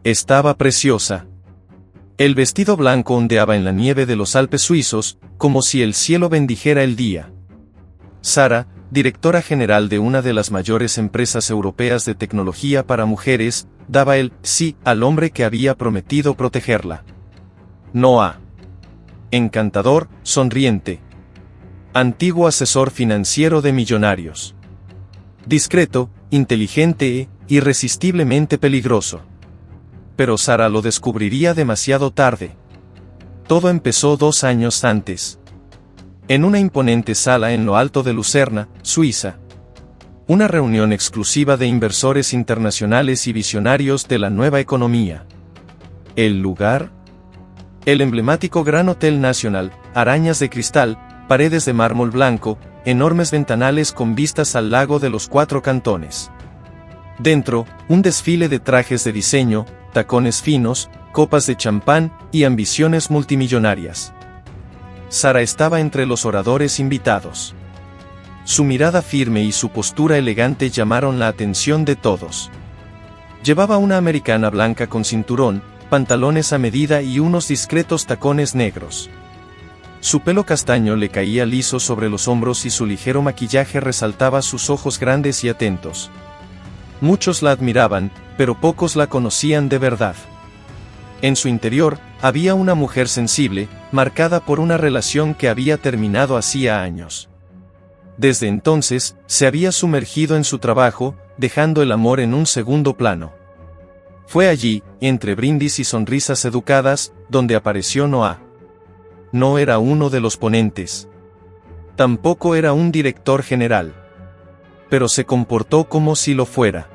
Estaba preciosa. El vestido blanco ondeaba en la nieve de los Alpes suizos, como si el cielo bendijera el día. Sara, directora general de una de las mayores empresas europeas de tecnología para mujeres, daba el sí al hombre que había prometido protegerla. Noah. Encantador, sonriente. Antiguo asesor financiero de millonarios. Discreto, inteligente e irresistiblemente peligroso. Pero Sara lo descubriría demasiado tarde. Todo empezó 2 años antes. En una imponente sala en lo alto de Lucerna, Suiza. Una reunión exclusiva de inversores internacionales y visionarios de la nueva economía. ¿El lugar? El emblemático Gran Hotel Nacional, arañas de cristal, paredes de mármol blanco, enormes ventanales con vistas al lago de los 4 cantones. Dentro, un desfile de trajes de diseño, tacones finos, copas de champán y ambiciones multimillonarias. Sara estaba entre los oradores invitados. Su mirada firme y su postura elegante llamaron la atención de todos. Llevaba una americana blanca con cinturón, pantalones a medida y unos discretos tacones negros. Su pelo castaño le caía liso sobre los hombros y su ligero maquillaje resaltaba sus ojos grandes y atentos. Muchos la admiraban, pero pocos la conocían de verdad. En su interior, había una mujer sensible, marcada por una relación que había terminado hacía años. Desde entonces, se había sumergido en su trabajo, dejando el amor en un segundo plano. Fue allí, entre brindis y sonrisas educadas, donde apareció Noah. No era uno de los ponentes. Tampoco era un director general. Pero se comportó como si lo fuera.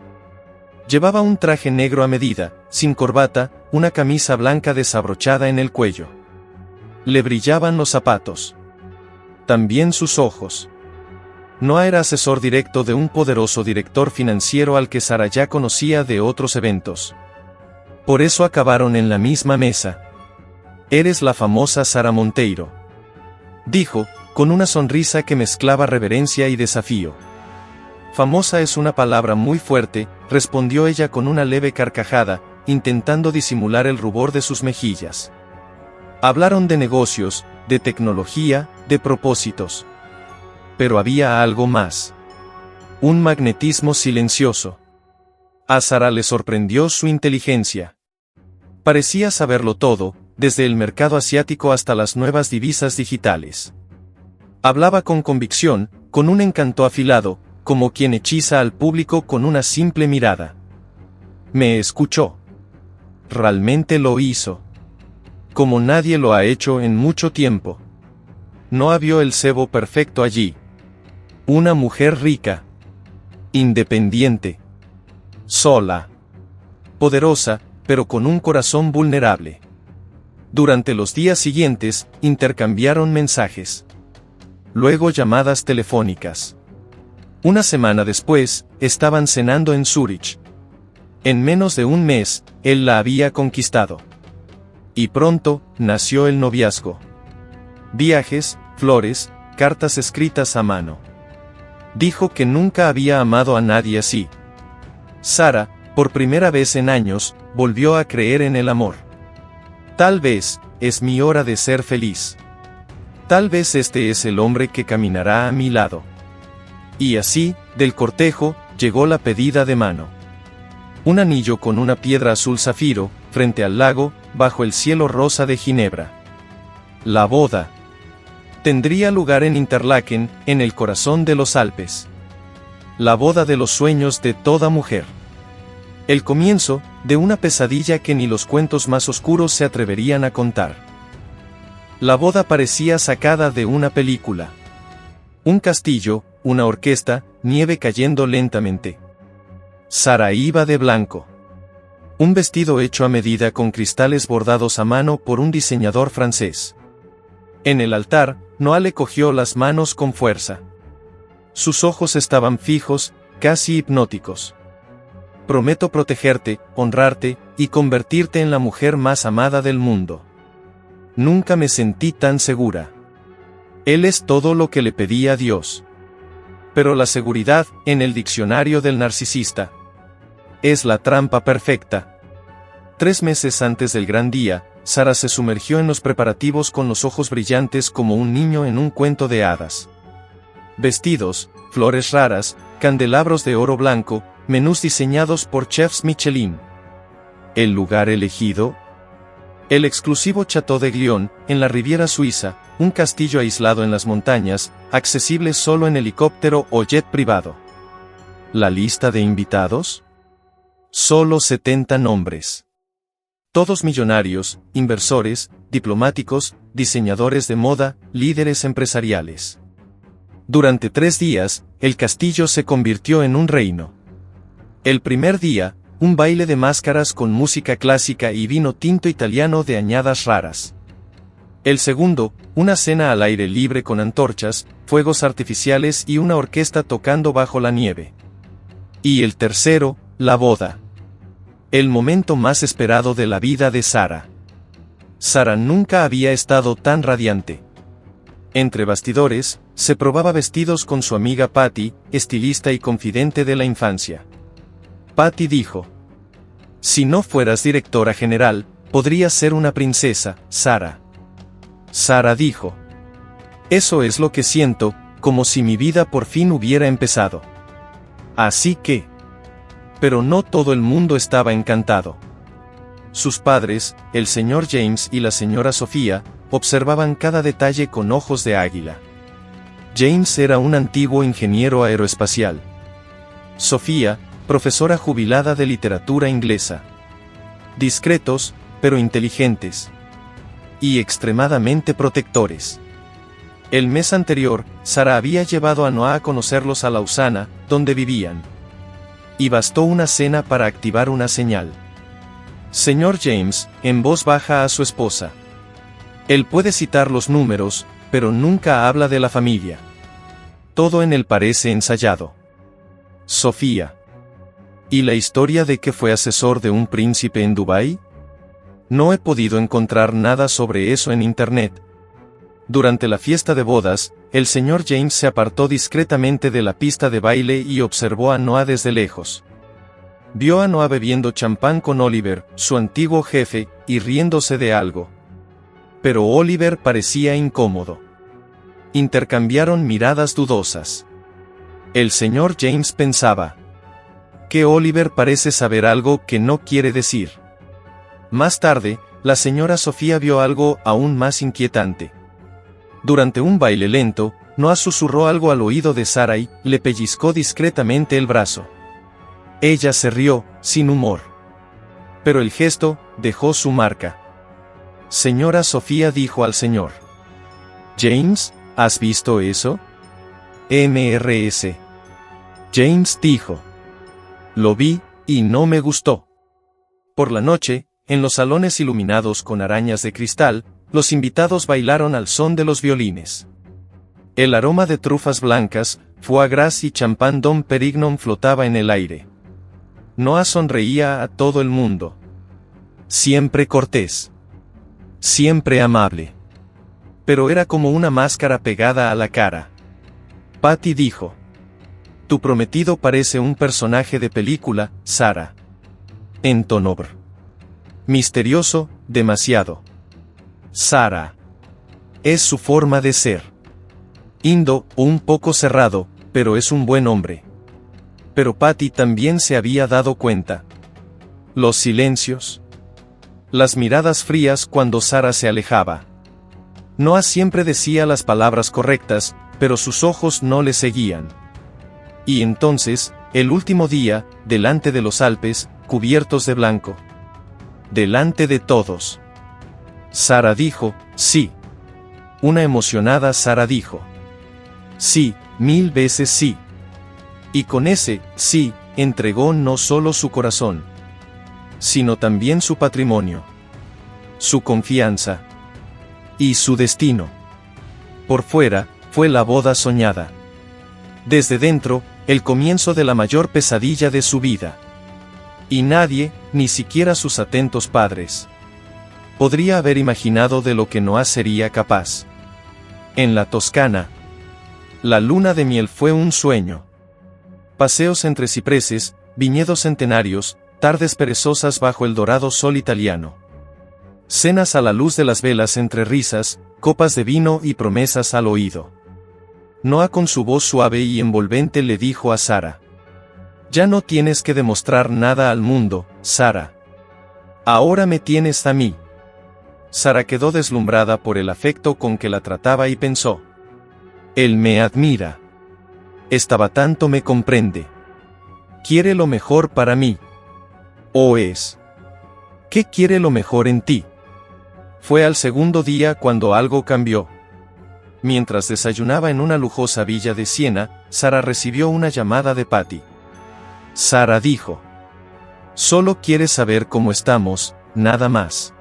Llevaba un traje negro a medida, sin corbata, una camisa blanca desabrochada en el cuello. Le brillaban los zapatos. También sus ojos. Noah era asesor directo de un poderoso director financiero al que Sara ya conocía de otros eventos. Por eso acabaron en la misma mesa. «Eres la famosa Sara Monteiro», dijo, con una sonrisa que mezclaba reverencia y desafío. «Famosa es una palabra muy fuerte», respondió ella con una leve carcajada, intentando disimular el rubor de sus mejillas. Hablaron de negocios, de tecnología, de propósitos. Pero había algo más. Un magnetismo silencioso. A Sara le sorprendió su inteligencia. Parecía saberlo todo, desde el mercado asiático hasta las nuevas divisas digitales. Hablaba con convicción, con un encanto afilado, como quien hechiza al público con una simple mirada. Me escuchó. Realmente lo hizo. Como nadie lo ha hecho en mucho tiempo. No vio el cebo perfecto allí. Una mujer rica. Independiente. Sola. Poderosa, pero con un corazón vulnerable. Durante los días siguientes, intercambiaron mensajes. Luego llamadas telefónicas. Una semana después, estaban cenando en Zúrich. En menos de un mes, él la había conquistado. Y pronto, nació el noviazgo. Viajes, flores, cartas escritas a mano. Dijo que nunca había amado a nadie así. Sara, por primera vez en años, volvió a creer en el amor. Tal vez, es mi hora de ser feliz. Tal vez este es el hombre que caminará a mi lado. Y así, del cortejo, llegó la pedida de mano. Un anillo con una piedra azul zafiro, frente al lago, bajo el cielo rosa de Ginebra. La boda. Tendría lugar en Interlaken, en el corazón de los Alpes. La boda de los sueños de toda mujer. El comienzo, de una pesadilla que ni los cuentos más oscuros se atreverían a contar. La boda parecía sacada de una película. Un castillo, una orquesta, nieve cayendo lentamente. Sara iba de blanco. Un vestido hecho a medida con cristales bordados a mano por un diseñador francés. En el altar, Noah le cogió las manos con fuerza. Sus ojos estaban fijos, casi hipnóticos. Prometo protegerte, honrarte, y convertirte en la mujer más amada del mundo. Nunca me sentí tan segura. Él es todo lo que le pedí a Dios. Pero la seguridad, en el diccionario del narcisista, es la trampa perfecta. 3 meses antes del gran día, Sara se sumergió en los preparativos con los ojos brillantes como un niño en un cuento de hadas. Vestidos, flores raras, candelabros de oro blanco, menús diseñados por chefs Michelin. ¿El lugar elegido? El exclusivo Château de Glion, en la Riviera Suiza, un castillo aislado en las montañas, accesible solo en helicóptero o jet privado. ¿La lista de invitados? Solo 70 nombres. Todos millonarios, inversores, diplomáticos, diseñadores de moda, líderes empresariales. Durante 3 días, el castillo se convirtió en un reino. El primer día, un baile de máscaras con música clásica y vino tinto italiano de añadas raras. El segundo, una cena al aire libre con antorchas, fuegos artificiales y una orquesta tocando bajo la nieve. Y el tercero, la boda. El momento más esperado de la vida de Sara. Sara nunca había estado tan radiante. Entre bastidores, se probaba vestidos con su amiga Patty, estilista y confidente de la infancia. Patty dijo: «Si no fueras directora general, podrías ser una princesa, Sara». Sara dijo: «Eso es lo que siento, como si mi vida por fin hubiera empezado. Así que...». Pero no todo el mundo estaba encantado. Sus padres, el señor James y la señora Sofía, observaban cada detalle con ojos de águila. James era un antiguo ingeniero aeroespacial. Sofía, profesora jubilada de literatura inglesa. Discretos, pero inteligentes. Y extremadamente protectores. El mes anterior, Sara había llevado a Noah a conocerlos a Lausana, donde vivían. Y bastó una cena para activar una señal. Señor James, en voz baja a su esposa. Él puede citar los números, pero nunca habla de la familia. Todo en él parece ensayado. Sofía. ¿Y la historia de que fue asesor de un príncipe en Dubái? No he podido encontrar nada sobre eso en internet. Durante la fiesta de bodas, el señor James se apartó discretamente de la pista de baile y observó a Noah desde lejos. Vio a Noah bebiendo champán con Oliver, su antiguo jefe, y riéndose de algo. Pero Oliver parecía incómodo. Intercambiaron miradas dudosas. El señor James pensaba que Oliver parece saber algo que no quiere decir. Más tarde, la señora Sofía vio algo aún más inquietante. Durante un baile lento, Noah susurró algo al oído de Sara y le pellizcó discretamente el brazo. Ella se rió, sin humor. Pero el gesto dejó su marca. Señora Sofía dijo al señor James, ¿has visto eso? Mrs. James dijo: lo vi, y no me gustó. Por la noche, en los salones iluminados con arañas de cristal, los invitados bailaron al son de los violines. El aroma de trufas blancas, foie gras y champán Dom Perignon flotaba en el aire. Noah sonreía a todo el mundo. Siempre cortés. Siempre amable. Pero era como una máscara pegada a la cara. Patty dijo: tu prometido parece un personaje de película, Sara. En tono misterioso, demasiado. Sara. Es su forma de ser. Indo, un poco cerrado, pero es un buen hombre. Pero Patty también se había dado cuenta. Los silencios. Las miradas frías cuando Sara se alejaba. Noah siempre decía las palabras correctas, pero sus ojos no le seguían. Y entonces, el último día, delante de los Alpes, cubiertos de blanco. Delante de todos. Sara dijo: sí. Una emocionada Sara dijo: sí, 1000 veces sí. Y con ese sí, entregó no solo su corazón, sino también su patrimonio, su confianza y su destino. Por fuera, fue la boda soñada. Desde dentro, el comienzo de la mayor pesadilla de su vida. Y nadie, ni siquiera sus atentos padres, podría haber imaginado de lo que Noah sería capaz. En la Toscana, la luna de miel fue un sueño. Paseos entre cipreses, viñedos centenarios, tardes perezosas bajo el dorado sol italiano. Cenas a la luz de las velas entre risas, copas de vino y promesas al oído. Noah con su voz suave y envolvente le dijo a Sara: «Ya no tienes que demostrar nada al mundo, Sara. Ahora me tienes a mí». Sara quedó deslumbrada por el afecto con que la trataba y pensó: «Él me admira. Esta tanto me comprende. Quiere lo mejor para mí. ¿O es? ¿Qué quiere lo mejor en ti?». Fue al segundo día cuando algo cambió. Mientras desayunaba en una lujosa villa de Siena, Sara recibió una llamada de Patty. Sara dijo: «Solo quiere saber cómo estamos, nada más».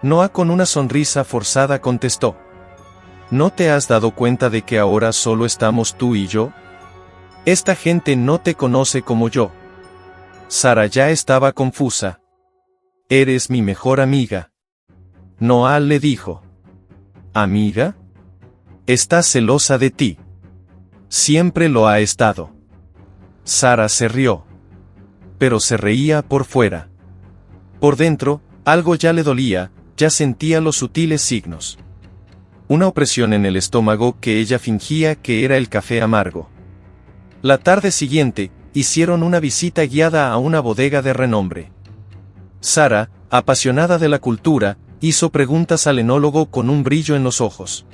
Noah con una sonrisa forzada contestó: «¿No te has dado cuenta de que ahora solo estamos tú y yo? Esta gente no te conoce como yo». Sara ya estaba confusa. «Eres mi mejor amiga». Noah le dijo: «¿Amiga? Está celosa de ti. Siempre lo ha estado». Sara se rió. Pero se reía por fuera. Por dentro, algo ya le dolía, ya sentía los sutiles signos. Una opresión en el estómago que ella fingía que era el café amargo. La tarde siguiente, hicieron una visita guiada a una bodega de renombre. Sara, apasionada de la cultura, hizo preguntas al enólogo con un brillo en los ojos.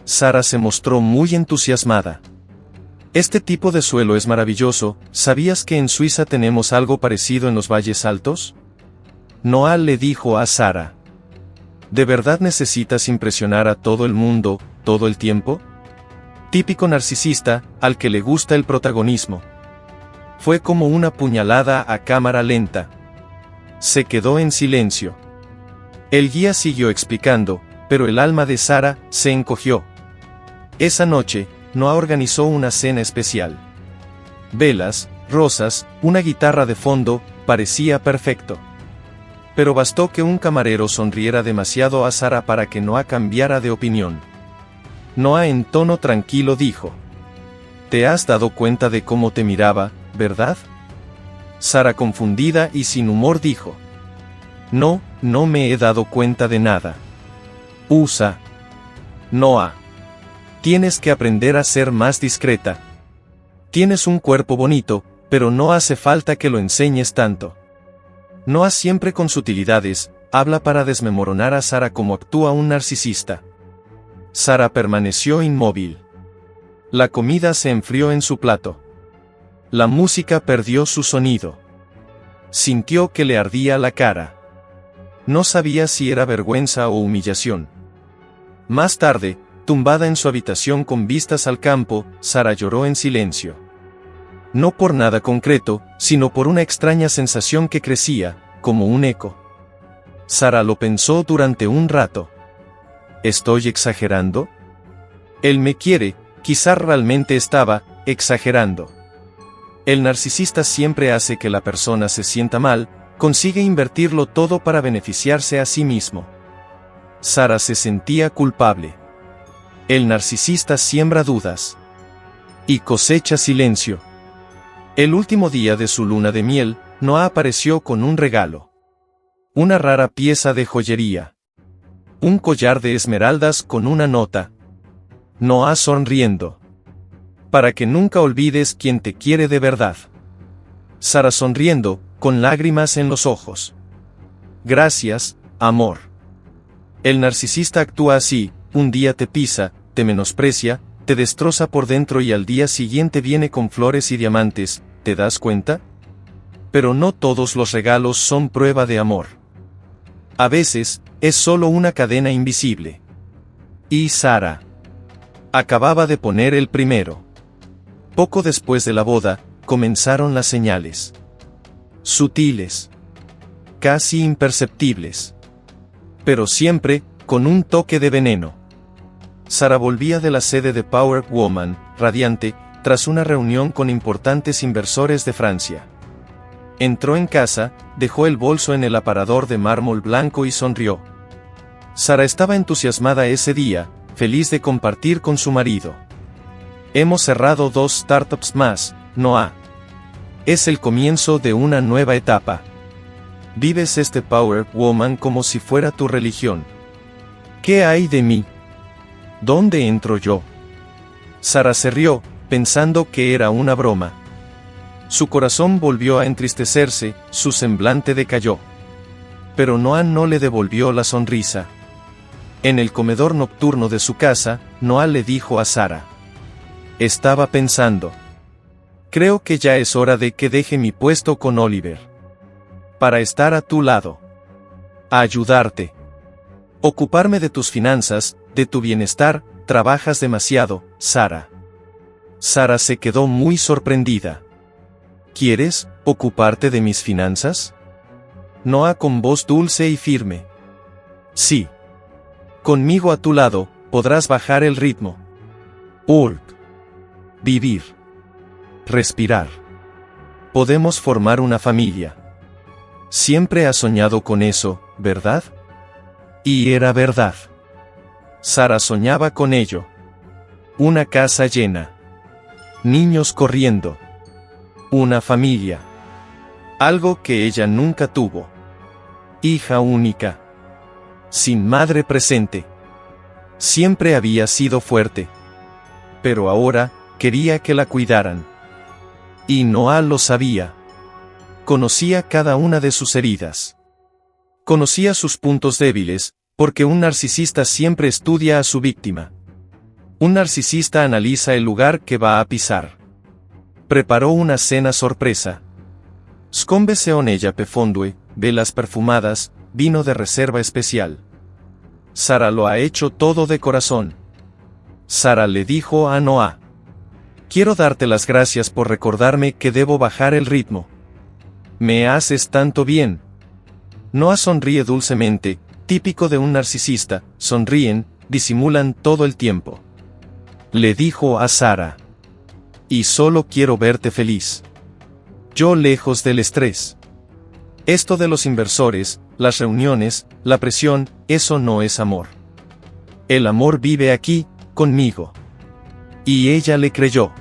Sara se mostró muy entusiasmada. «Este tipo de suelo es maravilloso, ¿sabías que en Suiza tenemos algo parecido en los valles altos?». Noah le dijo a Sara: «¿De verdad necesitas impresionar a todo el mundo, todo el tiempo? Típico narcisista, al que le gusta el protagonismo». Fue como una puñalada a cámara lenta. Se quedó en silencio. El guía siguió explicando, pero el alma de Sara se encogió. Esa noche, Noah organizó una cena especial. Velas, rosas, una guitarra de fondo, parecía perfecto. Pero bastó que un camarero sonriera demasiado a Sara para que Noah cambiara de opinión. Noah en tono tranquilo dijo: «¿Te has dado cuenta de cómo te miraba, verdad?». Sara confundida y sin humor dijo: «No, no me he dado cuenta de nada». «Usa. Noah. Tienes que aprender a ser más discreta. Tienes un cuerpo bonito, pero no hace falta que lo enseñes tanto». Noah siempre con sutilidades, habla para desmemoronar a Sara como actúa un narcisista. Sara permaneció inmóvil. La comida se enfrió en su plato. La música perdió su sonido. Sintió que le ardía la cara. No sabía si era vergüenza o humillación. Más tarde, tumbada en su habitación con vistas al campo, Sara lloró en silencio. No por nada concreto, sino por una extraña sensación que crecía, como un eco. Sara lo pensó durante un rato. ¿Estoy exagerando? Él me quiere, quizá realmente estaba exagerando. El narcisista siempre hace que la persona se sienta mal, consigue invertirlo todo para beneficiarse a sí mismo. Sara se sentía culpable. El narcisista siembra dudas y cosecha silencio. El último día de su luna de miel, Noah apareció con un regalo. Una rara pieza de joyería. Un collar de esmeraldas con una nota. Noah sonriendo. «Para que nunca olvides quién te quiere de verdad». Sara sonriendo, con lágrimas en los ojos. «Gracias, amor». El narcisista actúa así: un día te pisa, te menosprecia, te destroza por dentro y al día siguiente viene con flores y diamantes, ¿te das cuenta? Pero no todos los regalos son prueba de amor. A veces, es solo una cadena invisible. Y Sara acababa de poner el primero. Poco después de la boda, comenzaron las señales. Sutiles. Casi imperceptibles. Pero siempre, con un toque de veneno. Sara volvía de la sede de Power Woman, radiante, tras una reunión con importantes inversores de Francia. Entró en casa, dejó el bolso en el aparador de mármol blanco y sonrió. Sara estaba entusiasmada ese día, feliz de compartir con su marido. «Hemos cerrado 2 startups más, Noah. Es el comienzo de una nueva etapa. Vives este Power Woman como si fuera tu religión. ¿Qué hay de mí? ¿Dónde entro yo? Sara se rió, pensando que era una broma. Su corazón volvió a entristecerse, su semblante decayó. Pero Noah no le devolvió la sonrisa. En el comedor nocturno de su casa, Noah le dijo a Sara. Estaba pensando. Creo que ya es hora de que deje mi puesto con Oliver. Para estar a tu lado. A ayudarte. Ocuparme de tus finanzas, de tu bienestar. Trabajas demasiado, Sara. Sara se quedó muy sorprendida. ¿Quieres ocuparte de mis finanzas? Noah con voz dulce y firme. Sí. Conmigo a tu lado, podrás bajar el ritmo. Vivir. Respirar. Podemos formar una familia. Siempre has soñado con eso, ¿verdad? Y era verdad. Sara soñaba con ello. Una casa llena. Niños corriendo. Una familia. Algo que ella nunca tuvo. Hija única. Sin madre presente. Siempre había sido fuerte. Pero ahora, quería que la cuidaran. Y Noah lo sabía. Conocía cada una de sus heridas. Conocía sus puntos débiles, porque un narcisista siempre estudia a su víctima. Un narcisista analiza el lugar que va a pisar. Preparó una cena sorpresa. Sconveseonella pefondue, velas perfumadas, vino de reserva especial. Sara lo ha hecho todo de corazón. Sara le dijo a Noah. Quiero darte las gracias por recordarme que debo bajar el ritmo. Me haces tanto bien. Noah sonríe dulcemente, típico de un narcisista, sonríen, disimulan todo el tiempo. Le dijo a Sara. Y solo quiero verte feliz. Yo lejos del estrés. Esto de los inversores, las reuniones, la presión, eso no es amor. El amor vive aquí, conmigo. Y ella le creyó.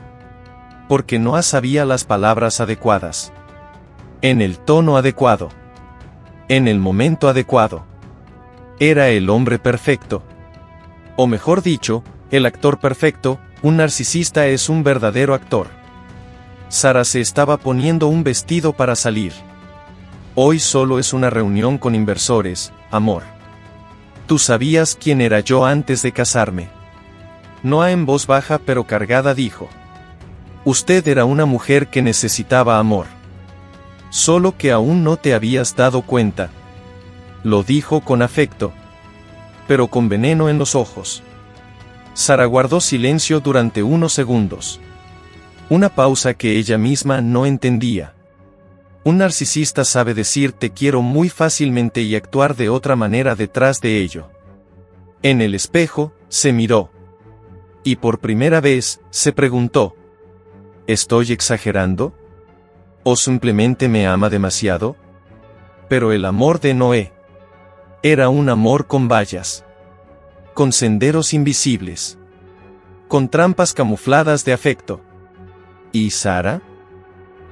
Porque Noah sabía las palabras adecuadas. En el tono adecuado. En el momento adecuado. Era el hombre perfecto. O mejor dicho, el actor perfecto. Un narcisista es un verdadero actor. Sara se estaba poniendo un vestido para salir. Hoy solo es una reunión con inversores, amor. Tú sabías quién era yo antes de casarme. Noah en voz baja pero cargada dijo. Usted era una mujer que necesitaba amor. Solo que aún no te habías dado cuenta. Lo dijo con afecto. Pero con veneno en los ojos. Sara guardó silencio durante unos segundos. Una pausa que ella misma no entendía. Un narcisista sabe decir te quiero muy fácilmente y actuar de otra manera detrás de ello. En el espejo, se miró. Y por primera vez, se preguntó. ¿Estoy exagerando? ¿O simplemente me ama demasiado? Pero el amor de Noé era un amor con vallas. Con senderos invisibles. Con trampas camufladas de afecto. ¿Y Sara?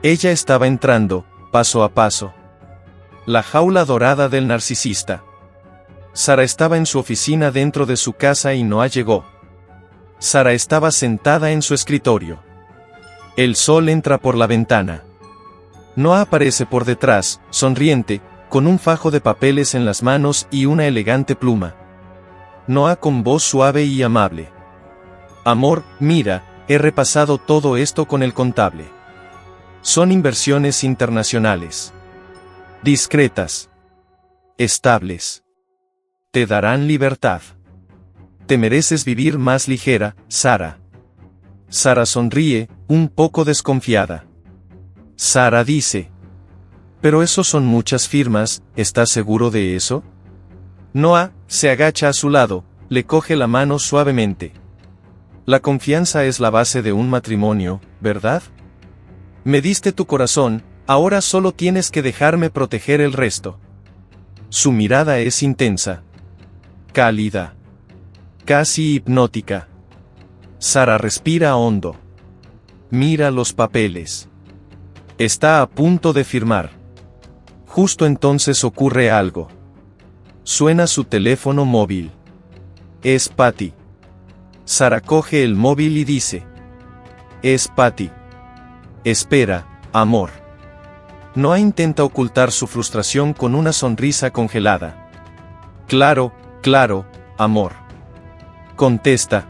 Ella estaba entrando, paso a paso. La jaula dorada del narcisista. Sara estaba en su oficina dentro de su casa y Noah llegó. Sara estaba sentada en su escritorio. El sol entra por la ventana. Noah aparece por detrás, sonriente, con un fajo de papeles en las manos y una elegante pluma. Noah con voz suave y amable. Amor, mira, he repasado todo esto con el contable. Son inversiones internacionales. Discretas. Estables. Te darán libertad. Te mereces vivir más ligera, Sara. Sara sonríe, un poco desconfiada. Sara dice. Pero eso son muchas firmas, ¿estás seguro de eso? Noah se agacha a su lado, le coge la mano suavemente. La confianza es la base de un matrimonio, ¿verdad? Me diste tu corazón, ahora solo tienes que dejarme proteger el resto. Su mirada es intensa. Cálida. Casi hipnótica. Sara respira hondo. Mira los papeles. Está a punto de firmar. Justo entonces ocurre algo. Suena su teléfono móvil. Es Patty. Sara coge el móvil y dice: es Patty. Espera, amor. Noah intenta ocultar su frustración con una sonrisa congelada. Claro, claro, amor. Contesta.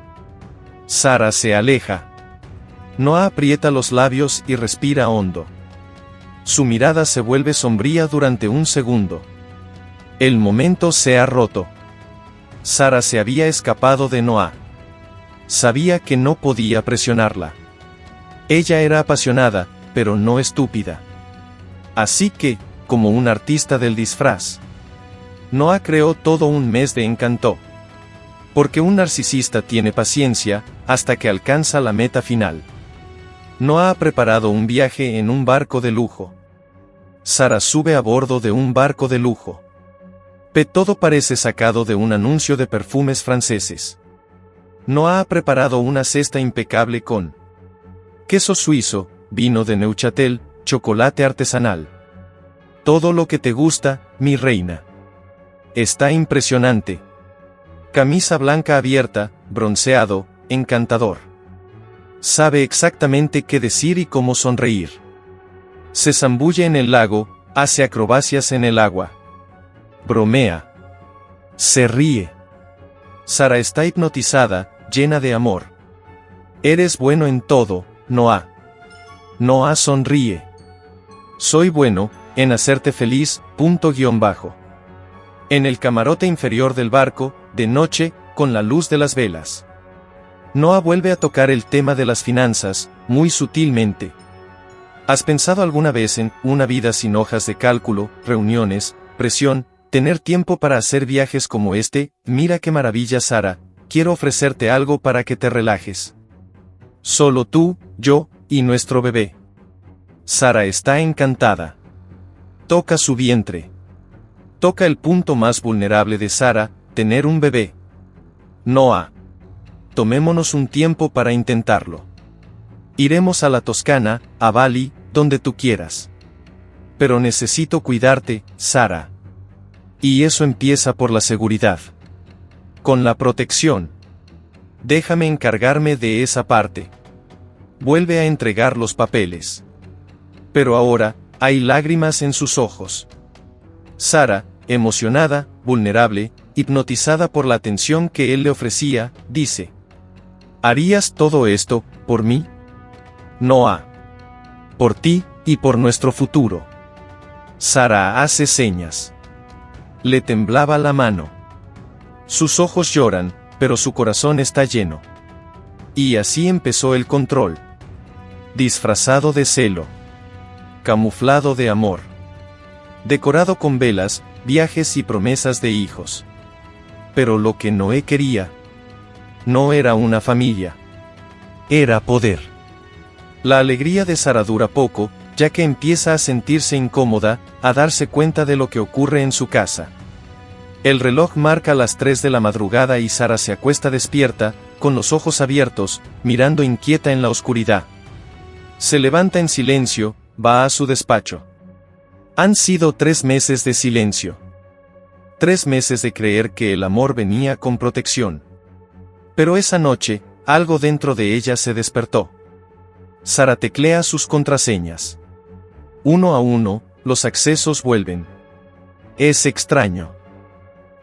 Sara se aleja. Noah aprieta los labios y respira hondo. Su mirada se vuelve sombría durante un segundo. El momento se ha roto. Sara se había escapado de Noah. Sabía que no podía presionarla. Ella era apasionada, pero no estúpida. Así que, como un artista del disfraz, Noah creó todo un mes de encanto. Porque un narcisista tiene paciencia, hasta que alcanza la meta final. Noah ha preparado un viaje en un barco de lujo. Sara sube a bordo de un barco de lujo. Todo parece sacado de un anuncio de perfumes franceses. Noah ha preparado una cesta impecable con queso suizo, vino de Neuchâtel, chocolate artesanal. Todo lo que te gusta, mi reina. Está impresionante. Camisa blanca abierta, bronceado, encantador. Sabe exactamente qué decir y cómo sonreír. Se zambulle en el lago, hace acrobacias en el agua. Bromea. Se ríe. Sara está hipnotizada, llena de amor. Eres bueno en todo, Noah. Noah sonríe. Soy bueno en hacerte feliz, .. En el camarote inferior del barco, de noche, con la luz de las velas. Noah vuelve a tocar el tema de las finanzas, muy sutilmente. ¿Has pensado alguna vez en una vida sin hojas de cálculo, reuniones, presión, tener tiempo para hacer viajes como este? Mira qué maravilla, Sara, quiero ofrecerte algo para que te relajes. Solo tú, yo, y nuestro bebé. Sara está encantada. Toca su vientre. Toca el punto más vulnerable de Sara, tener un bebé. Noah. Tomémonos un tiempo para intentarlo. Iremos a la Toscana, a Bali, donde tú quieras. Pero necesito cuidarte, Sara. Y eso empieza por la seguridad. Con la protección. Déjame encargarme de esa parte. Vuelve a entregar los papeles. Pero ahora, hay lágrimas en sus ojos. Sara, emocionada, vulnerable, hipnotizada por la atención que él le ofrecía, dice: ¿harías todo esto, por mí? Noah. Por ti, y por nuestro futuro. Sara hace señas. Le temblaba la mano. Sus ojos lloran, pero su corazón está lleno. Y así empezó el control. Disfrazado de celo. Camuflado de amor. Decorado con velas, viajes y promesas de hijos. Pero lo que Noé quería no era una familia. Era poder. La alegría de Sara dura poco, ya que empieza a sentirse incómoda, a darse cuenta de lo que ocurre en su casa. El reloj marca las 3 de la madrugada y Sara se acuesta despierta, con los ojos abiertos, mirando inquieta en la oscuridad. Se levanta en silencio, va a su despacho. Han sido 3 meses de silencio. 3 meses de creer que el amor venía con protección. Pero esa noche, algo dentro de ella se despertó. Sara teclea sus contraseñas. Uno a uno, los accesos vuelven. Es extraño.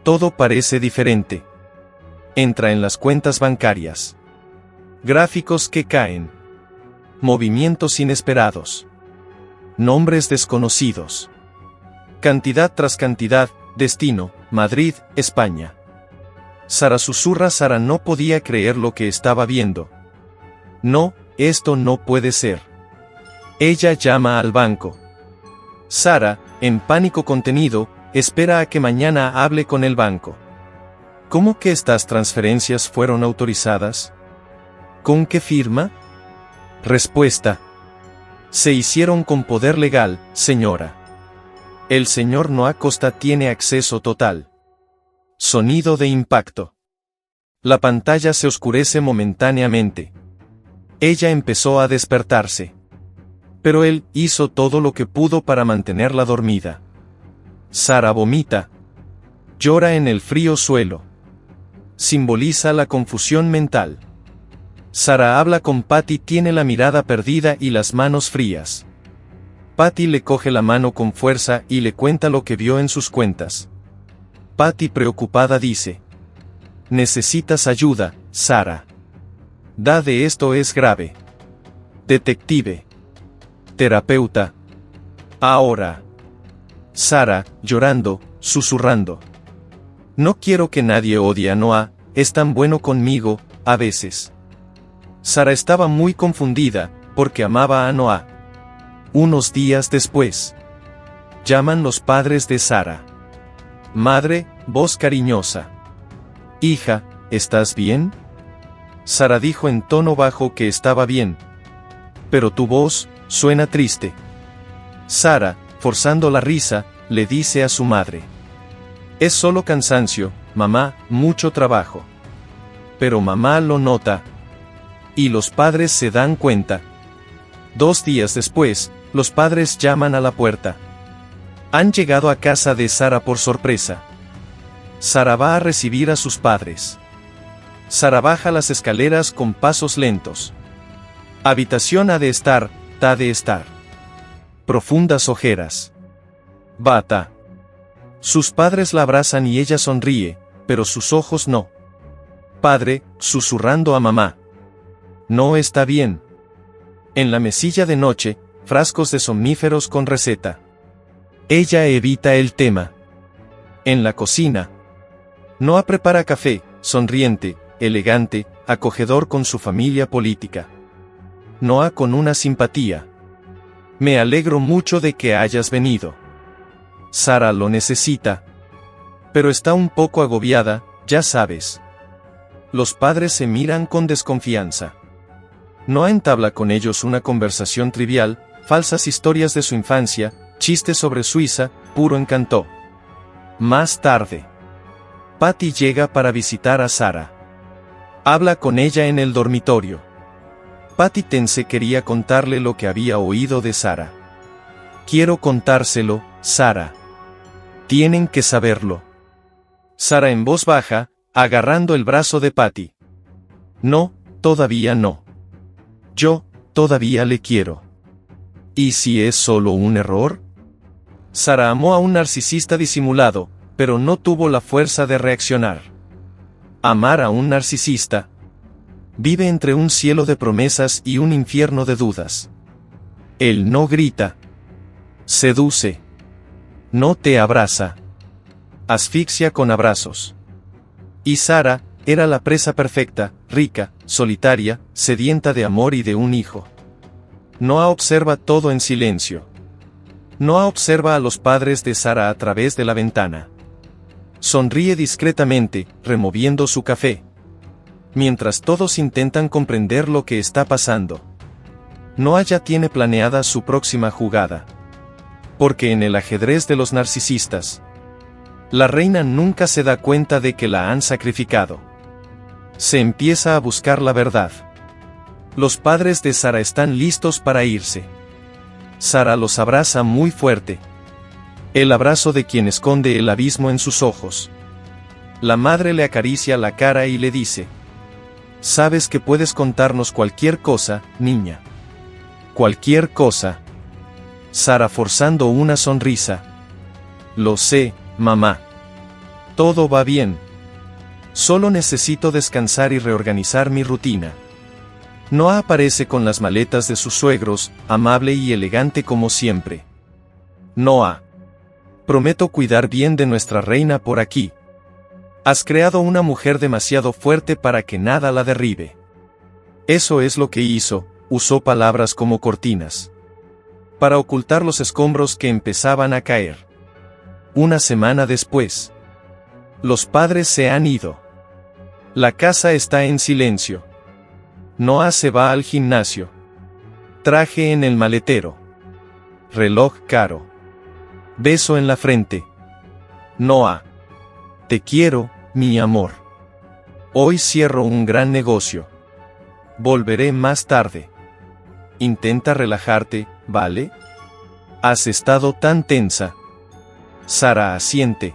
Todo parece diferente. Entra en las cuentas bancarias. Gráficos que caen. Movimientos inesperados. Nombres desconocidos. Cantidad tras cantidad, destino, Madrid, España. Sara susurra. Sara no podía creer lo que estaba viendo. No, esto no puede ser. Ella llama al banco. Sara, en pánico contenido, espera a que mañana hable con el banco. ¿Cómo que estas transferencias fueron autorizadas? ¿Con qué firma? Respuesta: se hicieron con poder legal, señora. El señor Noah Costa tiene acceso total. Sonido de impacto. La pantalla se oscurece momentáneamente. Ella empezó a despertarse. Pero él hizo todo lo que pudo para mantenerla dormida. Sara vomita. Llora en el frío suelo. Simboliza la confusión mental. Sara habla con Patty, tiene la mirada perdida y las manos frías. Patty le coge la mano con fuerza y le cuenta lo que vio en sus cuentas. Patty, preocupada, dice: necesitas ayuda, Sara. De esto es grave. Detective. Terapeuta. Ahora. Sara, llorando, susurrando: no quiero que nadie odie a Noah, es tan bueno conmigo, a veces. Sara estaba muy confundida, porque amaba a Noah. Unos días después. Llaman los padres de Sara. Madre, voz cariñosa. Hija, ¿estás bien? Sara dijo en tono bajo que estaba bien. Pero tu voz suena triste. Sara, forzando la risa, le dice a su madre: es solo cansancio, mamá, mucho trabajo. Pero mamá lo nota. Y los padres se dan cuenta. 2 días después, los padres llaman a la puerta. Han llegado a casa de Sara por sorpresa. Sara va a recibir a sus padres. Sara baja las escaleras con pasos lentos. Habitación ha de estar, ta de estar. Profundas ojeras. Bata. Sus padres la abrazan y ella sonríe, pero sus ojos no. Padre, susurrando a mamá: no está bien. En la mesilla de noche, frascos de somníferos con receta. Ella evita el tema. En la cocina. Noah prepara café, sonriente, elegante, acogedor con su familia política. Noah con una simpatía: me alegro mucho de que hayas venido. Sara lo necesita. Pero está un poco agobiada, ya sabes. Los padres se miran con desconfianza. Noah entabla con ellos una conversación trivial, falsas historias de su infancia, chistes sobre Suiza, puro encanto. Más tarde. Patty llega para visitar a Sara. Habla con ella en el dormitorio. Patty tense quería contarle lo que había oído de Sara. Quiero contárselo, Sara. Tienen que saberlo. Sara en voz baja, agarrando el brazo de Patty. No, todavía no. Yo, todavía le quiero. ¿Y si es solo un error? Sara amó a un narcisista disimulado, pero no tuvo la fuerza de reaccionar. Amar a un narcisista. Vive entre un cielo de promesas y un infierno de dudas. Él no grita. Seduce. No te abraza. Asfixia con abrazos. Y Sara era la presa perfecta, rica, solitaria, sedienta de amor y de un hijo. Noah observa todo en silencio. Noah observa a los padres de Sara a través de la ventana. Sonríe discretamente, removiendo su café. Mientras todos intentan comprender lo que está pasando. Noah ya tiene planeada su próxima jugada. Porque en el ajedrez de los narcisistas, la reina nunca se da cuenta de que la han sacrificado. Se empieza a buscar la verdad. Los padres de Sara están listos para irse. Sara los abraza muy fuerte. El abrazo de quien esconde el abismo en sus ojos. La madre le acaricia la cara y le dice: sabes que puedes contarnos cualquier cosa, niña. Cualquier cosa. Sara forzando una sonrisa. Lo sé, mamá. Todo va bien. Solo necesito descansar y reorganizar mi rutina. Noah aparece con las maletas de sus suegros, amable y elegante como siempre. Noah. Prometo cuidar bien de nuestra reina por aquí. Has creado una mujer demasiado fuerte para que nada la derribe. Eso es lo que hizo, usó palabras como cortinas. Para ocultar los escombros que empezaban a caer. Una semana después. Los padres se han ido. La casa está en silencio. Noah se va al gimnasio. Traje en el maletero. Reloj caro. Beso en la frente. Noah. Te quiero, mi amor. Hoy cierro un gran negocio. Volveré más tarde. Intenta relajarte, ¿vale? Has estado tan tensa. Sara asiente.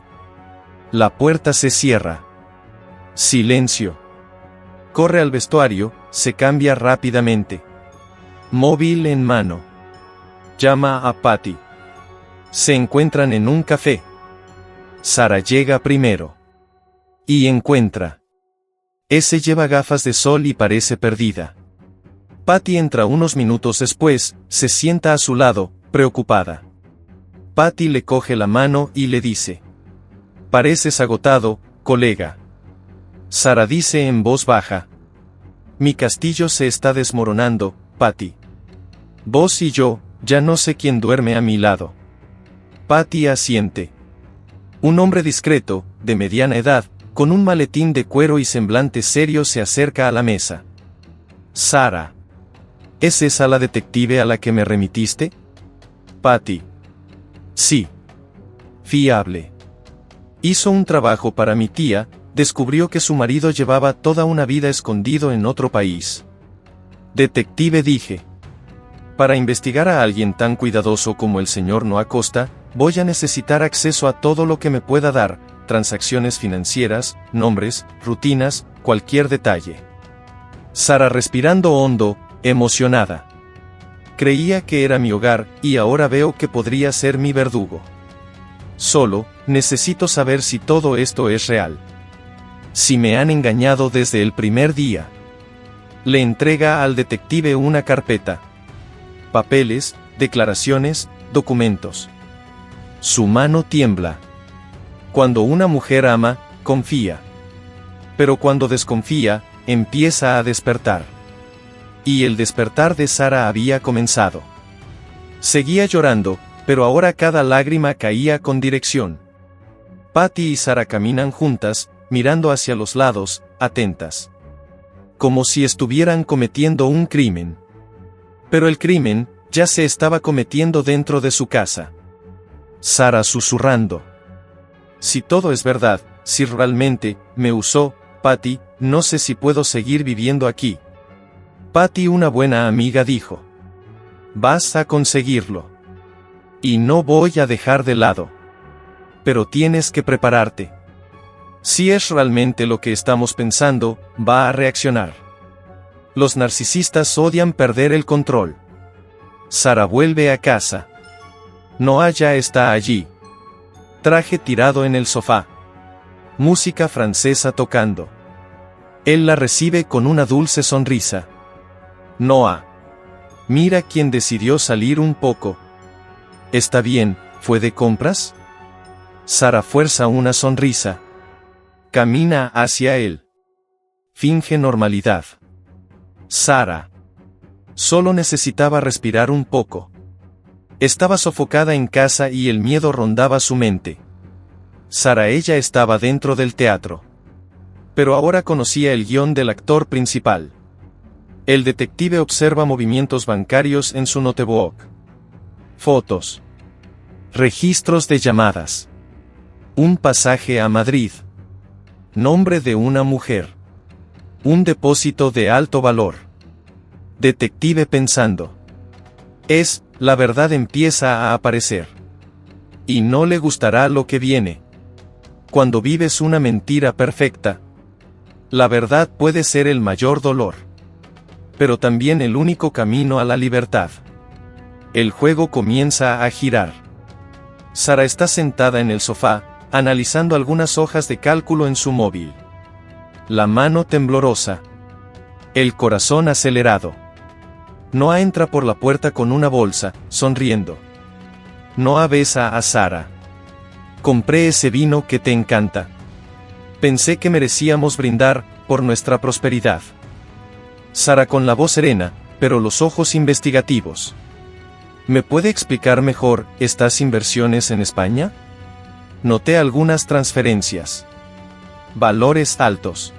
La puerta se cierra. Silencio. Corre al vestuario, se cambia rápidamente. Móvil en mano. Llama a Patty. Se encuentran en un café. Sara llega primero. Y encuentra. Ese lleva gafas de sol y parece perdida. Patty entra unos minutos después, se sienta a su lado, preocupada. Patty le coge la mano y le dice: pareces agotado, colega. Sara dice en voz baja: mi castillo se está desmoronando, Patty. Vos y yo, ya no sé quién duerme a mi lado. Patty asiente. Un hombre discreto, de mediana edad, con un maletín de cuero y semblante serio se acerca a la mesa. Sara. ¿Es esa la detective a la que me remitiste? Patty. Sí. Fiable. Hizo un trabajo para mi tía, descubrió que su marido llevaba toda una vida escondido en otro país. Detective, dije. Para investigar a alguien tan cuidadoso como el señor Noah Costa, voy a necesitar acceso a todo lo que me pueda dar, transacciones financieras, nombres, rutinas, cualquier detalle. Sara respirando hondo, emocionada. Creía que era mi hogar, y ahora veo que podría ser mi verdugo. Solo, necesito saber si todo esto es real. Si me han engañado desde el primer día. Le entrega al detective una carpeta. Papeles, declaraciones, documentos. Su mano tiembla. Cuando una mujer ama, confía. Pero cuando desconfía, empieza a despertar. Y el despertar de Sara había comenzado. Seguía llorando, pero ahora cada lágrima caía con dirección. Patty y Sara caminan juntas, mirando hacia los lados, atentas. Como si estuvieran cometiendo un crimen. Pero el crimen, ya se estaba cometiendo dentro de su casa. Sara susurrando. Si todo es verdad, si realmente, me usó, Patty, no sé si puedo seguir viviendo aquí. Patty, una buena amiga, dijo. Vas a conseguirlo. Y no voy a dejar de lado. Pero tienes que prepararte. Si es realmente lo que estamos pensando, va a reaccionar. Los narcisistas odian perder el control. Sara vuelve a casa. Noah ya está allí. Traje tirado en el sofá. Música francesa tocando. Él la recibe con una dulce sonrisa. Noah. Mira quién decidió salir un poco. Está bien, ¿fue de compras? Sara fuerza una sonrisa. Camina hacia él. Finge normalidad. Sara. Solo necesitaba respirar un poco. Estaba sofocada en casa y el miedo rondaba su mente. Sara, ella estaba dentro del teatro. Pero ahora conocía el guión del actor principal. El detective observa movimientos bancarios en su notebook. Fotos. Registros de llamadas. Un pasaje a Madrid. Nombre de una mujer. Un depósito de alto valor. Detective pensando. La verdad empieza a aparecer. Y no le gustará lo que viene. Cuando vives una mentira perfecta, la verdad puede ser el mayor dolor. Pero también el único camino a la libertad. El juego comienza a girar. Sara está sentada en el sofá, analizando algunas hojas de cálculo en su móvil. La mano temblorosa. El corazón acelerado. Noah entra por la puerta con una bolsa, sonriendo. Noah besa a Sara. Compré ese vino que te encanta. Pensé que merecíamos brindar por nuestra prosperidad. Sara con la voz serena, pero los ojos investigativos. ¿Me puede explicar mejor estas inversiones en España? Noté algunas transferencias. Valores altos.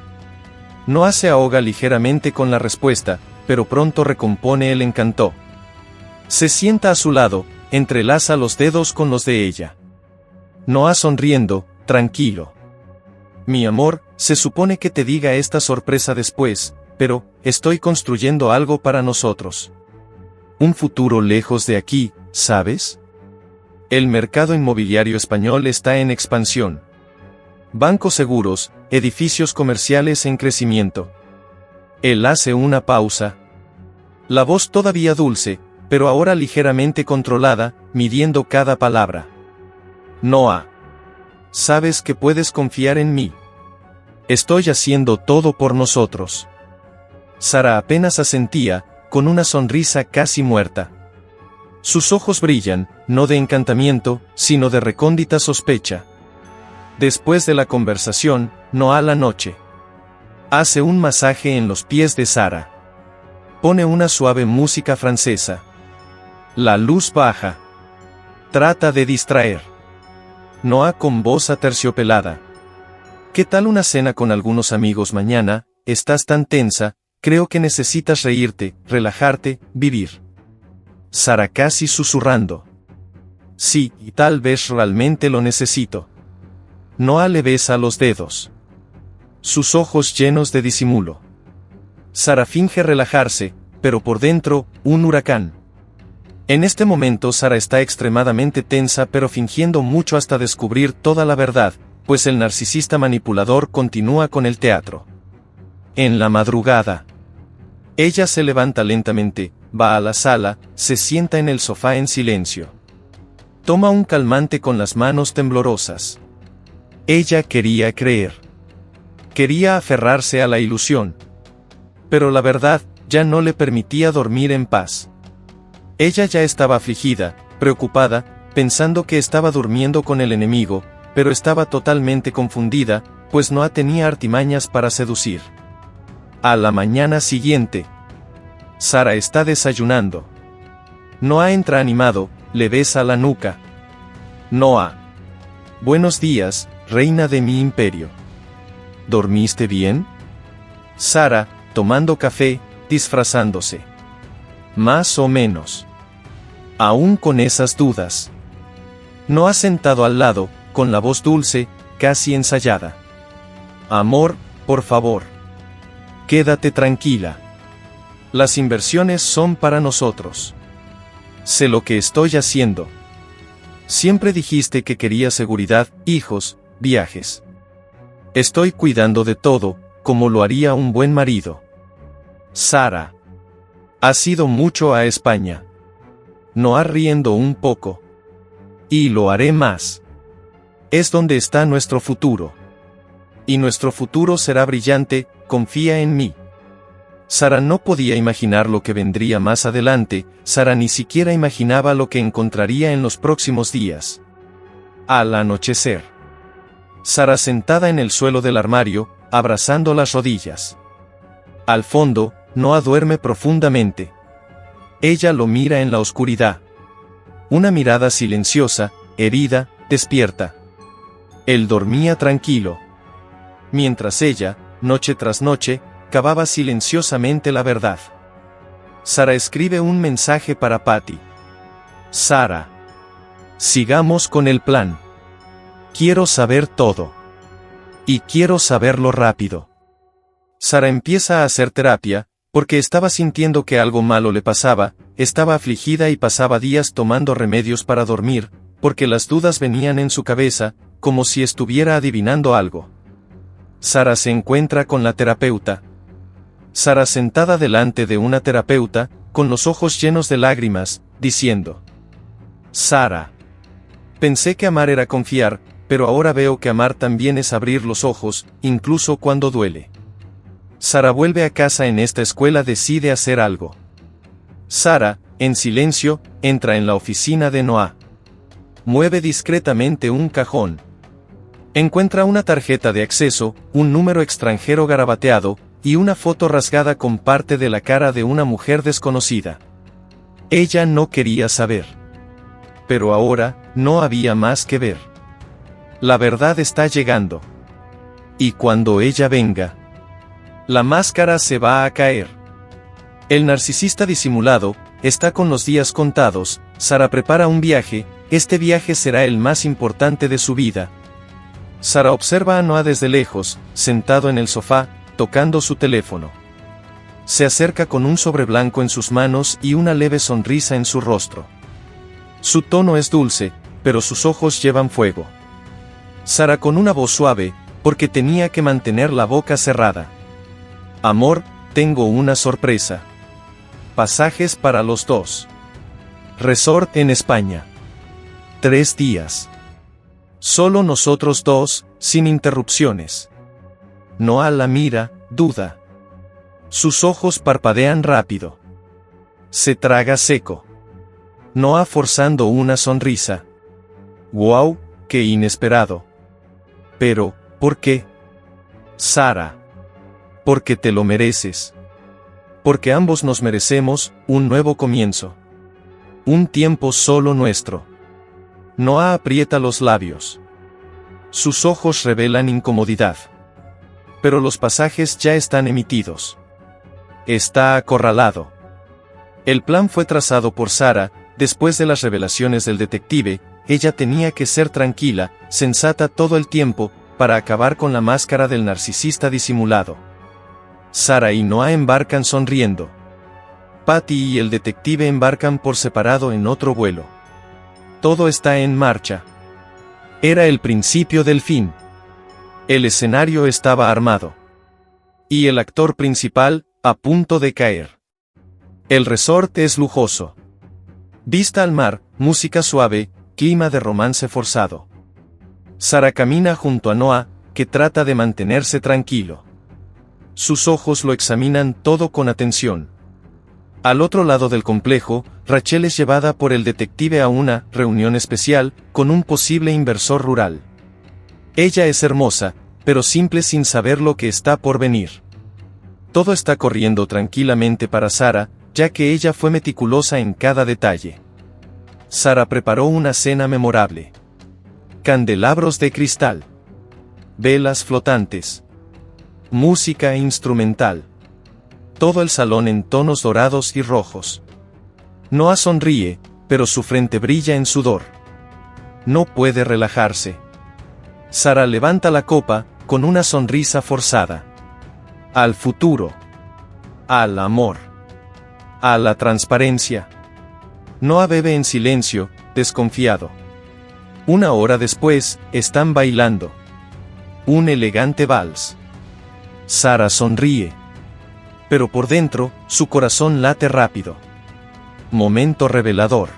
Noah se ahoga ligeramente con la respuesta, pero pronto recompone el encanto. Se sienta a su lado, entrelaza los dedos con los de ella. Noah sonriendo, tranquilo. Mi amor, se supone que te diga esta sorpresa después, pero, estoy construyendo algo para nosotros. Un futuro lejos de aquí, ¿sabes? El mercado inmobiliario español está en expansión. Bancos seguros, edificios comerciales en crecimiento. Él hace una pausa. La voz todavía dulce, pero ahora ligeramente controlada, midiendo cada palabra. Noah. Sabes que puedes confiar en mí. Estoy haciendo todo por nosotros. Sara apenas asentía, con una sonrisa casi muerta. Sus ojos brillan, no de encantamiento, sino de recóndita sospecha. Después de la conversación, Noah la noche. Hace un masaje en los pies de Sara. Pone una suave música francesa. La luz baja. Trata de distraer. Noah con voz aterciopelada. ¿Qué tal una cena con algunos amigos mañana? Estás tan tensa, creo que necesitas reírte, relajarte, vivir. Sara casi susurrando. Sí, y tal vez realmente lo necesito. Noah le besa los dedos. Sus ojos llenos de disimulo. Sara finge relajarse, pero por dentro, un huracán. En este momento Sara está extremadamente tensa pero fingiendo mucho hasta descubrir toda la verdad, pues el narcisista manipulador continúa con el teatro. En la madrugada. Ella se levanta lentamente, va a la sala, se sienta en el sofá en silencio. Toma un calmante con las manos temblorosas. Ella quería creer. Quería aferrarse a la ilusión. Pero la verdad, ya no le permitía dormir en paz. Ella ya estaba afligida, preocupada, pensando que estaba durmiendo con el enemigo, pero estaba totalmente confundida, pues no tenía artimañas para seducir. A la mañana siguiente. Sara está desayunando. Noah entra animado, le besa la nuca. Noah. Buenos días, reina de mi imperio. ¿Dormiste bien? Sara, tomando café, disfrazándose. Más o menos. Aún con esas dudas. Noah sentado al lado, con la voz dulce, casi ensayada. Amor, por favor. Quédate tranquila. Las inversiones son para nosotros. Sé lo que estoy haciendo. Siempre dijiste que querías seguridad, hijos, viajes. Estoy cuidando de todo, como lo haría un buen marido. Sara. Has ido mucho a España. Noah riendo un poco. Y lo haré más. Es donde está nuestro futuro. Y nuestro futuro será brillante, confía en mí. Sara no podía imaginar lo que vendría más adelante, Sara ni siquiera imaginaba lo que encontraría en los próximos días. Al anochecer. Sara sentada en el suelo del armario, abrazando las rodillas. Al fondo, Noah duerme profundamente. Ella lo mira en la oscuridad. Una mirada silenciosa, herida, despierta. Él dormía tranquilo. Mientras ella, noche tras noche, cavaba silenciosamente la verdad. Sara escribe un mensaje para Patty. Sara. Sigamos con el plan. Quiero saber todo. Y quiero saberlo rápido. Sara empieza a hacer terapia, porque estaba sintiendo que algo malo le pasaba, estaba afligida y pasaba días tomando remedios para dormir, porque las dudas venían en su cabeza, como si estuviera adivinando algo. Sara se encuentra con la terapeuta. Sara sentada delante de una terapeuta, con los ojos llenos de lágrimas, diciendo: Sara. Pensé que amar era confiar, pero ahora veo que amar también es abrir los ojos, incluso cuando duele. Sara vuelve a casa. En esta escuela decide hacer algo. Sara, en silencio, entra en la oficina de Noah. Mueve discretamente un cajón. Encuentra una tarjeta de acceso, un número extranjero garabateado, y una foto rasgada con parte de la cara de una mujer desconocida. Ella no quería saber. Pero ahora, no había más que ver. La verdad está llegando. Y cuando ella venga, la máscara se va a caer. El narcisista disimulado está con los días contados. Sara prepara un viaje, este viaje será el más importante de su vida. Sara observa a Noah desde lejos, sentado en el sofá, tocando su teléfono. Se acerca con un sobre blanco en sus manos y una leve sonrisa en su rostro. Su tono es dulce, pero sus ojos llevan fuego. Sara con una voz suave, porque tenía que mantener la boca cerrada. Amor, tengo una sorpresa. Pasajes para los dos. Resort en España. 3 días. Solo nosotros dos, sin interrupciones. Noah la mira, duda. Sus ojos parpadean rápido. Se traga seco. Noah forzando una sonrisa. ¡Wow! ¡Qué inesperado! Pero, ¿por qué? Sara. Porque te lo mereces. Porque ambos nos merecemos un nuevo comienzo. Un tiempo solo nuestro. Noah aprieta los labios. Sus ojos revelan incomodidad. Pero los pasajes ya están emitidos. Está acorralado. El plan fue trazado por Sara. Después de las revelaciones del detective, ella tenía que ser tranquila, sensata todo el tiempo, para acabar con la máscara del narcisista disimulado. Sara y Noah embarcan sonriendo. Patty y el detective embarcan por separado en otro vuelo. Todo está en marcha. Era el principio del fin. El escenario estaba armado. Y el actor principal, a punto de caer. El resort es lujoso. Vista al mar, música suave, clima de romance forzado. Sara camina junto a Noah, que trata de mantenerse tranquilo. Sus ojos lo examinan todo con atención. Al otro lado del complejo, Rachel es llevada por el detective a una reunión especial con un posible inversor rural. Ella es hermosa, pero simple sin saber lo que está por venir. Todo está corriendo tranquilamente para Sara, ya que ella fue meticulosa en cada detalle. Sara preparó una cena memorable. Candelabros de cristal. Velas flotantes. Música instrumental. Todo el salón en tonos dorados y rojos. Noah sonríe, pero su frente brilla en sudor. No puede relajarse. Sara levanta la copa, con una sonrisa forzada. Al futuro. Al amor. A la transparencia. Noah bebe en silencio, desconfiado. 1 hora después, están bailando. Un elegante vals. Sara sonríe. Pero por dentro, su corazón late rápido. Momento revelador.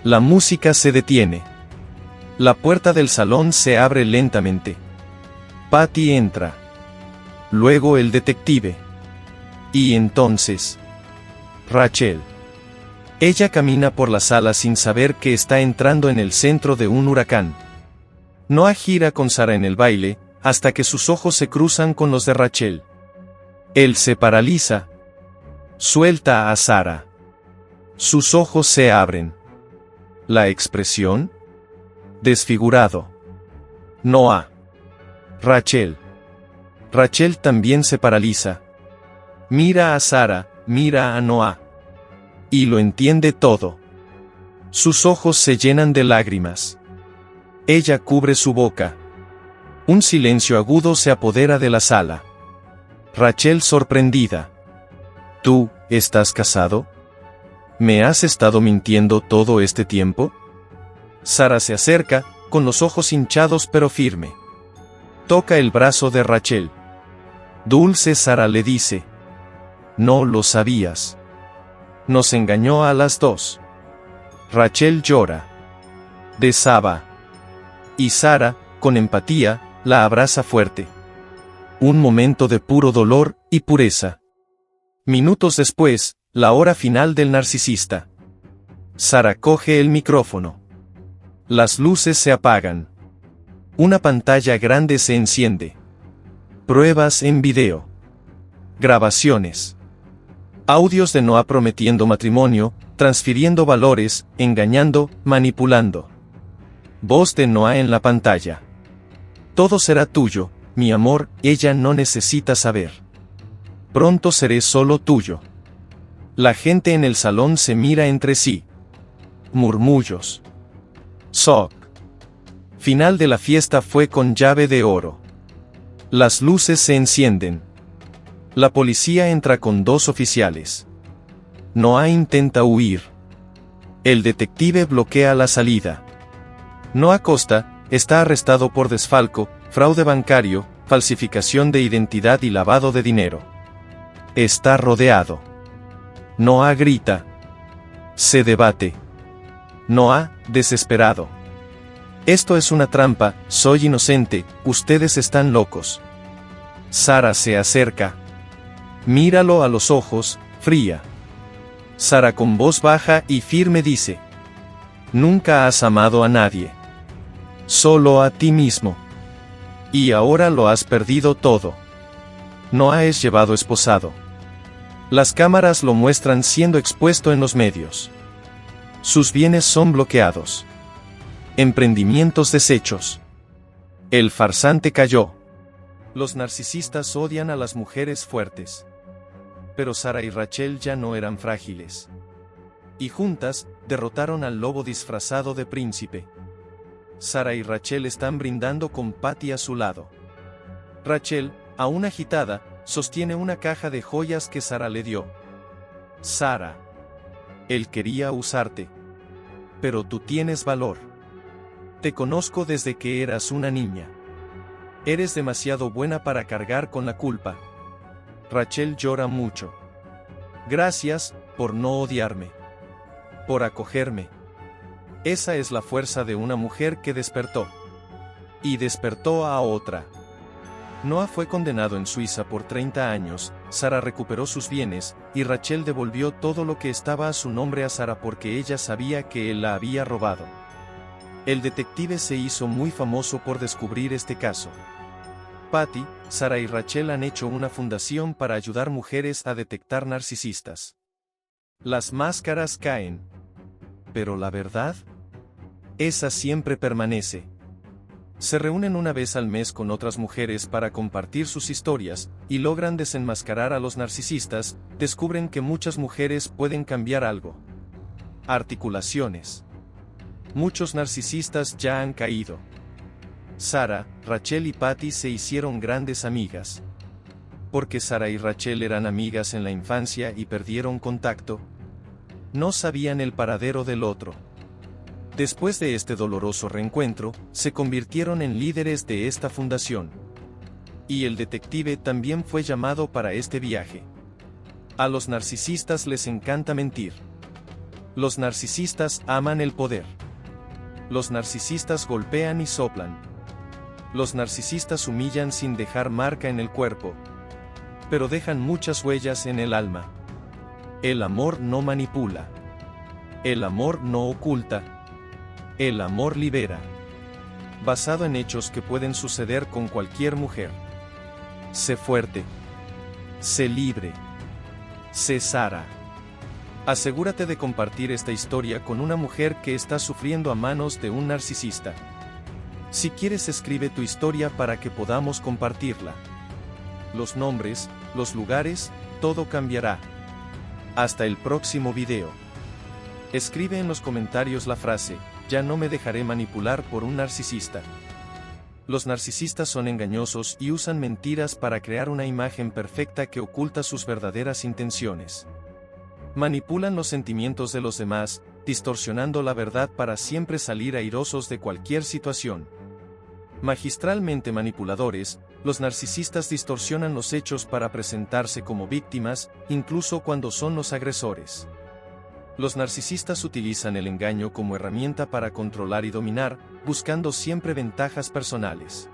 La música se detiene. La puerta del salón se abre lentamente. Patty entra. Luego el detective. Y entonces, Rachel. Ella camina por la sala sin saber que está entrando en el centro de un huracán. Noah gira con Sara en el baile, hasta que sus ojos se cruzan con los de Rachel. Él se paraliza. Suelta a Sara. Sus ojos se abren. La expresión. Desfigurado. Noah. Rachel. Rachel también se paraliza. Mira a Sara, mira a Noah. Y lo entiende todo. Sus ojos se llenan de lágrimas. Ella cubre su boca. Un silencio agudo se apodera de la sala. Rachel sorprendida. ¿Tú, estás casado? ¿Me has estado mintiendo todo este tiempo? Sara se acerca, con los ojos hinchados pero firme. Toca el brazo de Rachel. Dulce Sara le dice. No lo sabías. Nos engañó a las dos. Rachel llora. Desaba. Y Sara, con empatía, la abraza fuerte. Un momento de puro dolor y pureza. Minutos después, la hora final del narcisista. Sara coge el micrófono. Las luces se apagan. Una pantalla grande se enciende. Pruebas en video. Grabaciones. Audios de Noah prometiendo matrimonio, transfiriendo valores, engañando, manipulando. Voz de Noah en la pantalla. Todo será tuyo, mi amor, ella no necesita saber. Pronto seré solo tuyo. La gente en el salón se mira entre sí. Murmullos. Shock. Final de la fiesta fue con llave de oro. Las luces se encienden. La policía entra con 2 oficiales. Noah intenta huir. El detective bloquea la salida. Noah Costa está arrestado por desfalco, fraude bancario, falsificación de identidad y lavado de dinero. Está rodeado. Noah grita. Se debate. Noah, desesperado. Esto es una trampa, soy inocente, ustedes están locos. Sara se acerca. Míralo a los ojos, fría. Sara con voz baja y firme dice: nunca has amado a nadie. Solo a ti mismo. Y ahora lo has perdido todo. Noah es llevado esposado. Las cámaras lo muestran siendo expuesto en los medios. Sus bienes son bloqueados. Emprendimientos deshechos. El farsante cayó. Los narcisistas odian a las mujeres fuertes. Pero Sara y Rachel ya no eran frágiles. Y juntas, derrotaron al lobo disfrazado de príncipe. Sara y Rachel están brindando con Patty a su lado. Rachel, aún agitada, sostiene una caja de joyas que Sara le dio. Sara. Él quería usarte. Pero tú tienes valor. Te conozco desde que eras una niña. Eres demasiado buena para cargar con la culpa. Rachel llora mucho. Gracias, por no odiarme. Por acogerme. Esa es la fuerza de una mujer que despertó. Y despertó a otra. Noah fue condenado en Suiza por 30 años, Sara recuperó sus bienes, y Rachel devolvió todo lo que estaba a su nombre a Sara porque ella sabía que él la había robado. El detective se hizo muy famoso por descubrir este caso. Patty, Sara y Rachel han hecho una fundación para ayudar mujeres a detectar narcisistas. Las máscaras caen. Pero la verdad, esa siempre permanece. Se reúnen una vez al mes con otras mujeres para compartir sus historias, y logran desenmascarar a los narcisistas, descubren que muchas mujeres pueden cambiar algo. Articulaciones. Muchos narcisistas ya han caído. Sara, Rachel y Patty se hicieron grandes amigas. Porque Sara y Rachel eran amigas en la infancia y perdieron contacto. No sabían el paradero del otro. Después de este doloroso reencuentro, se convirtieron en líderes de esta fundación. Y el detective también fue llamado para este viaje. A los narcisistas les encanta mentir. Los narcisistas aman el poder. Los narcisistas golpean y soplan. Los narcisistas humillan sin dejar marca en el cuerpo. Pero dejan muchas huellas en el alma. El amor no manipula. El amor no oculta. El amor libera. Basado en hechos que pueden suceder con cualquier mujer. Sé fuerte. Sé libre. Sé Sara. Asegúrate de compartir esta historia con una mujer que está sufriendo a manos de un narcisista. Si quieres, escribe tu historia para que podamos compartirla. Los nombres, los lugares, todo cambiará. Hasta el próximo video. Escribe en los comentarios la frase: ya no me dejaré manipular por un narcisista. Los narcisistas son engañosos y usan mentiras para crear una imagen perfecta que oculta sus verdaderas intenciones. Manipulan los sentimientos de los demás, distorsionando la verdad para siempre salir airosos de cualquier situación. Magistralmente manipuladores, los narcisistas distorsionan los hechos para presentarse como víctimas, incluso cuando son los agresores. Los narcisistas utilizan el engaño como herramienta para controlar y dominar, buscando siempre ventajas personales.